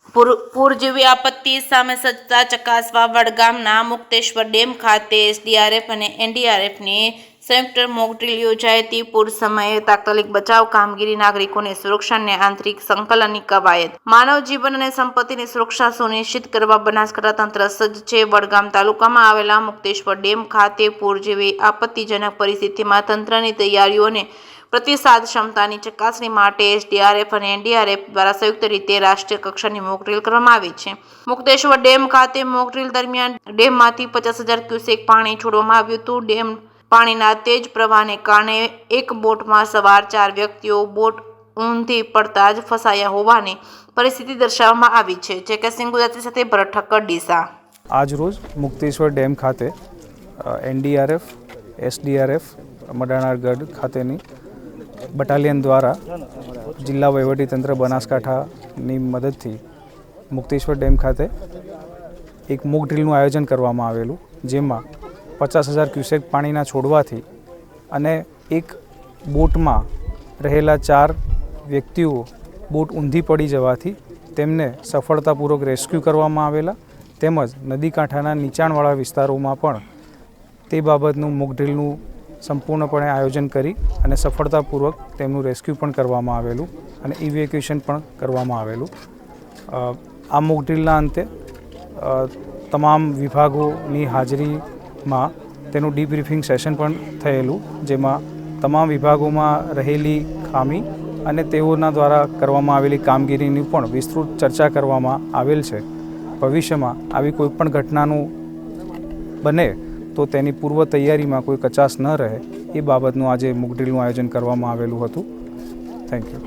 પૂર જેવી આપત્તિ સામે સજ્જતા ચકાસવા વડગામના મુક્તેશ્વર ડેમ ખાતે એસડીઆરએફ અને એનડીઆરએફની સંયુક્ત મોક ડ્રીલ યોજાઈ હતી. પૂર સમયે તાત્કાલિક બચાવ કામગીરી, નાગરિકોની સુરક્ષા અને આંતરિક સંકલનની કવાયત. માનવ જીવન અને સંપત્તિની સુરક્ષા સુનિશ્ચિત કરવા બનાસકાંઠા તંત્ર સજ્જ છે. વડગામ તાલુકામાં આવેલા મુક્તેશ્વર ડેમ ખાતે પૂર જેવી આપત્તિજનક પરિસ્થિતિમાં તંત્રની તૈયારીઓ અને પ્રતિસાદ ક્ષમતાની ચકાસણી માટે એસડીઆરએફ અને એનડીઆરએફ દ્વારા સંયુક્ત રીતે રાષ્ટ્રીય કક્ષાની મોક ડ્રીલ કરવામાં આવી છે. મુક્તેશ્વર ડેમ ખાતે મોક ડ્રીલ દરમિયાન ડેમમાંથી 50,000 ક્યુસેક પાણી છોડવામાં આવ્યું હતું. ડેમ પાણીના તેજ પ્રવાહને કારણે એક બોટમાં સવાર 4 વ્યક્તિઓ બોટ ઊંધી પડતા જ ફસાયા હોવાની પરિસ્થિતિ દર્શાવવામાં આવી છે. ચેકસિંગ ગુજરાતી સાથે ભરત ઠક્કર, ડીસા. આજરોજ મુક્તેશ્વર ડેમ ખાતે એનડીઆરએફ, એસડીઆરએફ, મડાણાગઢ ખાતેની બટાલિયન દ્વારા જિલ્લા વહીવટીતંત્ર બનાસકાંઠાની મદદથી મુક્તેશ્વર ડેમ ખાતે એક મોક ડ્રીલનું આયોજન કરવામાં આવેલું, જેમાં 50,000 ક્યુસેક પાણીના છોડવાથી અને એક બોટમાં રહેલા 4 વ્યક્તિઓ બોટ ઊંધી પડી જવાથી તેમને સફળતાપૂર્વક રેસ્ક્યુ કરવામાં આવેલા, તેમજ નદી કાંઠાના નીચાણવાળા વિસ્તારોમાં પણ તે બાબતનું મોક ડ્રીલનું સંપૂર્ણપણે આયોજન કરી અને સફળતાપૂર્વક તેમનું રેસ્ક્યુ પણ કરવામાં આવેલું અને ઇવેક્યુએશન પણ કરવામાં આવેલું. આ મોક ડ્રીલના અંતે તમામ વિભાગોની હાજરીમાં તેનું ડીબ્રીફિંગ સેશન પણ થયેલું, જેમાં તમામ વિભાગોમાં રહેલી ખામી અને તેઓના દ્વારા કરવામાં આવેલી કામગીરીની પણ વિસ્તૃત ચર્ચા કરવામાં આવેલ છે. ભવિષ્યમાં આવી કોઈપણ ઘટનાનું બને તો તેની પૂર્વ તૈયારીમાં કોઈ કચાશ ન રહે એ બાબતનું આજે મોક ડ્રીલનું આયોજન કરવામાં આવેલું હતું. Thank you.